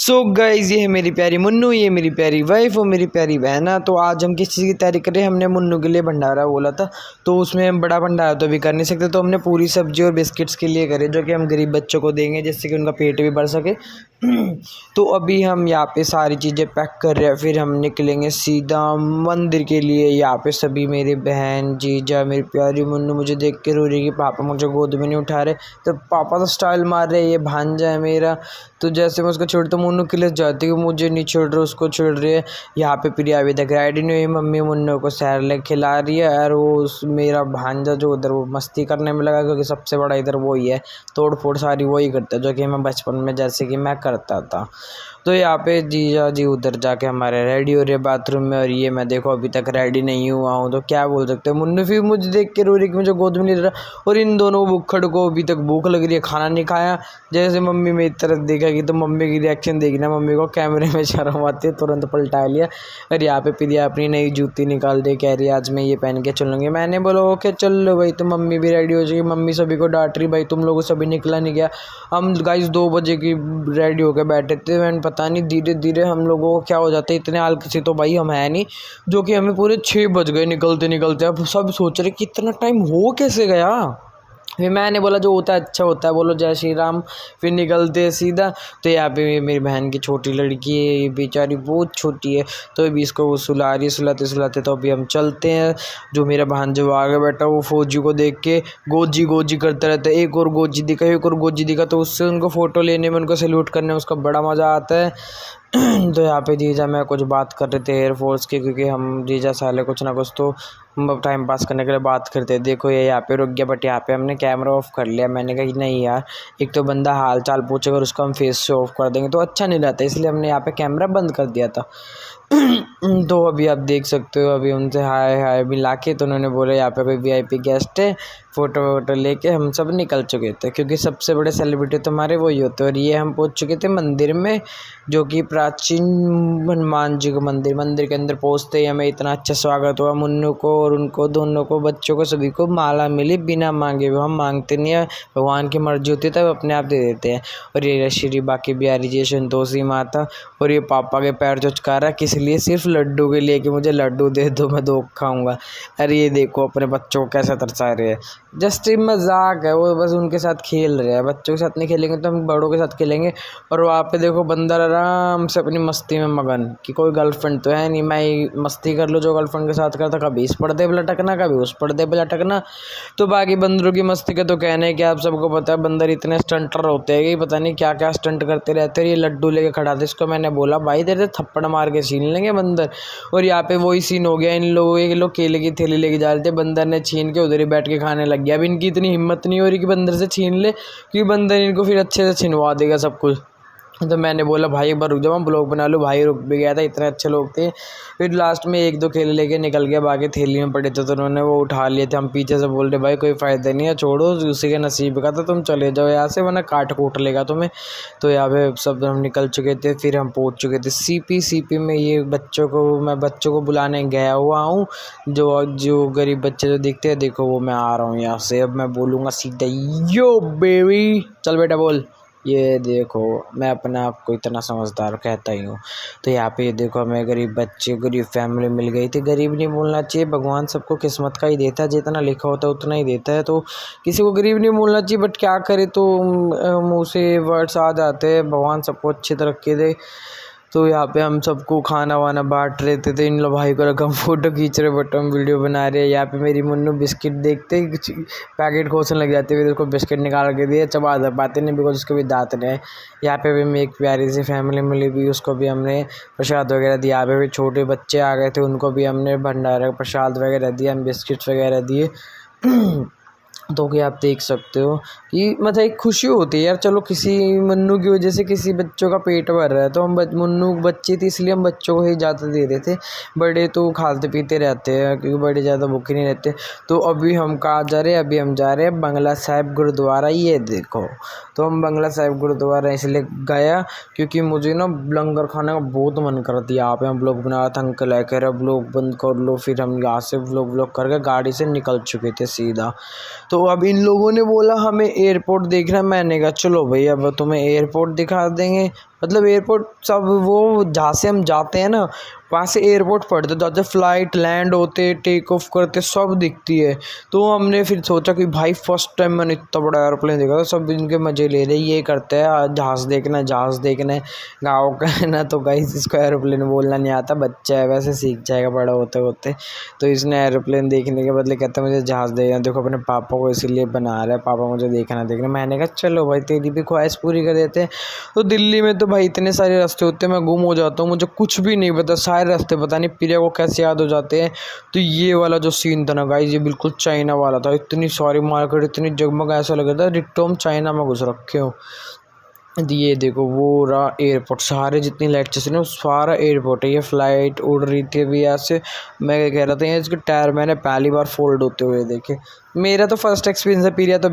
So guys, ये है मेरी प्यारी मुन्नू, ये मेरी प्यारी वाइफ और मेरी प्यारी बहना। तो आज हम किस चीज़ की तैयारी कर रहे हैं। हमने मुन्नू के लिए भंडारा बोला था, तो उसमें हम बड़ा भंडारा तो भी कर नहीं सकते, तो हमने पूरी सब्जी और बिस्किट्स के लिए करे, जो कि हम गरीब बच्चों को देंगे जिससे कि उनका पेट भी भर सके। तो अभी हम यहाँ पे सारी चीज़ें पैक कर रहे हैं, फिर हम निकलेंगे सीधा मंदिर के लिए। यहाँ पे सभी मेरे बहन जीजा, मेरी प्यारी मुन्नू मुझे देख के रो रही कि पापा मुझे गोद में नहीं उठा रहे। तो पापा तो स्टाइल मार रहे, ये भांजा है मेरा। तो जैसे मैं उसको छोड़ता मुन्नू किलस जाती है, मुझे नहीं छोड़ रहे, उसको छोड़ रही है। यहाँ पे प्रिया अभी तक रेडी नहीं हुई, मम्मी मुन्नू को सैरलैक खिला रही है, और वो मेरा भांजा जो उधर वो मस्ती करने में लगा, क्योंकि सबसे बड़ा इधर वो ही है, तोड़ फोड़ सारी वही करता है, जो कि मैं बचपन में जैसे कि मैं करता था। तो यहाँ पे जीजा जी उधर जाके हमारे रेडी हो रहे बाथरूम में, और ये मैं देखो अभी तक रेडी नहीं हुआ हूँ। तो क्या बोल सकते हैं। मुन्नू फिर मुझे देख के रो रही कि मुझे गोद में नहीं रहा, और इन दोनों भुक्खड़ को अभी तक भूख लग रही है, खाना नहीं खाया। जैसे मम्मी मेरी तरफ देखेगी तो मम्मी की रिएक्शन देखना, मम्मी को कैमरे में शर्म आती है, तुरंत पलटा लिया। और यहाँ पे प्रिया अपनी नई जूती निकाल दे, कह रही है आज मैं ये पहन के चलूँगी। मैंने बोला ओके चल लो भाई। तो मम्मी भी रेडी हो जाएगी, मम्मी सभी को डांट रही, भाई तुम लोगों सभी निकला नहीं गया। हम गाइस 2 बजे की रेडी होकर बैठे थे, मैंने पता नहीं धीरे धीरे हम लोगों को क्या हो जाता है, इतने आलसी तो भाई हम है नहीं, जो कि हमें पूरे 6 बज गए निकलते निकलते। अब सब सोच रहे कि इतना टाइम हो कैसे गया। फिर मैंने बोला जो होता है अच्छा होता है, बोलो जय श्री राम। फिर निकलते हैं सीधा। तो यहाँ पे मेरी बहन की छोटी लड़की है, ये बेचारी बहुत छोटी है, तो अभी इसको वो सुला रही है, सुलाते सुलाते तो अभी हम चलते हैं। जो मेरा भांजा जो आगे बैठा वो फौजी को देख के गोजी गोजी करता रहता है, एक और गोजी दिखा, एक और गोजी दिखा, तो उससे उनको फ़ोटो लेने में, उनको सैल्यूट करने में उसका बड़ा मज़ा आता है। तो यहाँ पे जीजा मैं कुछ बात कर रहे थे एयरफोर्स की, क्योंकि हम जीजा साले कुछ ना कुछ तो टाइम पास करने के लिए बात करते हैं। देखो ये यहाँ पे रुक गया, बट यहाँ पे हमने कैमरा ऑफ कर लिया। मैंने कहा कि नहीं यार, एक तो बंदा हाल चाल पूछेगा और उसको हम फेस से ऑफ कर देंगे तो अच्छा नहीं रहता, इसलिए हमने यहाँ पे कैमरा बंद कर दिया था। तो अभी आप देख सकते हो, अभी उनसे हाय हाय मिला के, तो उन्होंने बोला यहाँ पे कोई वीआईपी गेस्ट है, फ़ोटो वोटो लेके हम सब निकल चुके थे, क्योंकि सबसे बड़े सेलिब्रिटी तो हमारे वही होते हैं। और ये हम पहुँच चुके थे मंदिर में, जो कि प्राचीन हनुमान जी का मंदिर। मंदिर के अंदर पहुँचते ही हमें इतना अच्छा स्वागत हुआ, मुन्नू को और उनको दोनों को, बच्चों को, सभी को माला मिली बिना मांगे हुए। हम मांगते नहीं है, भगवान की मर्जी होती है तब अपने आप दे देते हैं। और ये श्री बाकी बिहारी जी, संतोषी माता, और ये पापा के पैर जो चुका रहा है किस लिए, सिर्फ लड्डू के लिए कि मुझे लड्डू दे दो मैं 2 खाऊंगा। अरे ये देखो अपने बच्चों को कैसे तरसा रहे हैं, जस्ट मजाक है, वो बस उनके साथ खेल रहे हैं। बच्चों के साथ नहीं खेलेंगे तो हम बड़ों के साथ खेलेंगे। और वहाँ पे देखो बंदर आराम से अपनी मस्ती में मगन, कि कोई गर्लफ्रेंड तो है नहीं, मैं मस्ती कर लो जो गर्लफ्रेंड के साथ करता, कभी इस पर्दे पर लटकना, कभी उस पर्दे पर लटकना। तो बाकी बंदरों की मस्ती का तो कहना है कि आप सबको पता है, बंदर इतने स्टंटर होते हैं कि पता नहीं क्या क्या स्टंट करते रहते हैं। ये लड्डू लेके खड़ा था, इसको मैंने बोला भाई तेरे थप्पड़ मार के छीन लेंगे बंदर। और यहाँ पे वही सीन हो गया, इन लोगों ये लोग केले की थैली लेके जा रहे थे, बंदर ने छीन के उधर ही बैठ के खाने लग गया। अब इनकी इतनी हिम्मत नहीं हो रही कि बंदर से छीन ले, क्योंकि बंदर इनको फिर अच्छे से छिनवा देगा सब कुछ। तो मैंने बोला भाई एक बार रुक जाओ, हम ब्लॉग बना लो। भाई रुक भी गया था, इतने अच्छे लोग थे। फिर लास्ट में 1-2 केले लेके निकल गया, बाकी थैली में पड़े थे तो उन्होंने वो उठा लिए थे। हम पीछे से बोल रहे भाई कोई फ़ायदा नहीं है, छोड़ो, उसी के नसीब का था, तुम चले जाओ यहाँ से वरना काट कूट लेगा तुम्हें। तो यहाँ पे सब हम निकल चुके थे, फिर हम पहुँच चुके थे सीपी में। ये मैं बच्चों को बुलाने गया हुआ हूँ, जो गरीब बच्चे जो दिखते हैं, देखो वो मैं आ रहा हूँ यहाँ से। अब मैं बोलूँगा सीधा यो बेबी, चल बेटा बोल। ये देखो मैं अपने आप को इतना समझदार कहता ही हूँ। तो यहाँ पे ये देखो हमें गरीब बच्चे, गरीब फैमिली मिल गई थी। गरीब नहीं बोलना चाहिए, भगवान सबको किस्मत का ही देता है, जितना लिखा होता है उतना ही देता है। तो किसी को गरीब नहीं बोलना चाहिए, बट क्या करे, तो मुँह से वर्ड्स आ जाते हैं। भगवान सबको अच्छी तरक्की दे। तो यहाँ पे हम सबको खाना वाना बांट रहे थे, तो इन लोग भाई को रकम फ़ोटो खींच रहे, बट हम वीडियो बना रहे हैं। यहाँ पे मेरी मुन्नू बिस्किट देखते ही पैकेट खोसने लग जाती है, फिर उसको बिस्किट निकाल के दिए, चबा पाते नहीं बिकॉज उसके भी दांत नहीं है। यहाँ पे भी मैं एक प्यारी सी फैमिली मिली भी, उसको भी हमने प्रसाद वगैरह दिया। यहाँ पे भी छोटे बच्चे आ गए थे, उनको भी हमने भंडारा प्रसाद वगैरह दिया, हम बिस्किट्स वगैरह दिए। तो कि आप देख सकते हो कि मतलब एक खुशी होती है यार, चलो किसी मुन्नू की वजह से किसी बच्चों का पेट भर रहा है, तो हम मुन्नू बच्चे थे इसलिए हम बच्चों को ही ज़्यादा दे रहे थे। बड़े तो खाते पीते रहते हैं, क्योंकि बड़े ज़्यादा भूखे नहीं रहते। तो अभी हम कहाँ जा रहे हैं, अभी हम जा रहे हैं बंगला साहिब गुरुद्वारा। ये देखो, तो हम बंगला साहिब गुरुद्वारा इसलिए गया क्योंकि मुझे ना लंगर खाने का बहुत मन कर दिया। यहाँ पे हम ब्लॉग बनाया था, अंकल है कह रहा ब्लॉग बंद कर लो। फिर हम यहाँ से ब्लॉग करके गाड़ी से निकल चुके थे सीधा। तो अब इन लोगों ने बोला हमें एयरपोर्ट देखना है, मैंने कहा चलो भाई अब तुम्हें एयरपोर्ट दिखा देंगे। मतलब एयरपोर्ट सब वो जहाँ से हम जाते हैं ना वहाँ से एयरपोर्ट पड़ते, जाते फ़्लाइट लैंड होते टेक ऑफ करते सब दिखती है। तो हमने फिर सोचा कि भाई फर्स्ट टाइम मैंने इतना बड़ा एरोप्लेन देखा था, सब इनके मज़े ले रहे, ये करते हैं जहाज़ देखना है गाँव का है ना। तो गाइस इसको एरोप्लेन बोलना नहीं आता, बच्चा है वैसे सीख जाएगा बड़ा होते होते। तो इसने एरोप्लेन देखने के बदले कहता है मुझे जहाज़ देखना, देखो अपने पापा को इसीलिए बना रहा है, पापा मुझे देखना। मैंने कहा चलो भाई तेरी भी ख्वाहिश पूरी कर देते हैं। तो दिल्ली में तो भाई इतने सारे रास्ते होते हैं, मैं गुम हो जाता हूँ, मुझे कुछ भी नहीं पता, सारे रास्ते पता नहीं प्रिया को कैसे याद हो जाते हैं। तो ये वाला जो सीन था ना गाइस, ये बिल्कुल चाइना वाला था, इतनी सारी मार्केट, इतनी जगमग, ऐसा लग रहा था डिट्टो हम चाइना में घुस रखे हो। ये देखो वो रहा एयरपोर्ट, सारे जितनी लेक्चर्स ना सारा एयरपोर्ट है। ये फ़्लाइट उड़ रही थी अभी यहाँ से, मैं कह रहा था इसके टायर मैंने पहली बार फोल्ड होते हुए देखे। मेरा तो फर्स्ट एक्सपीरियंस है, प्रिया तो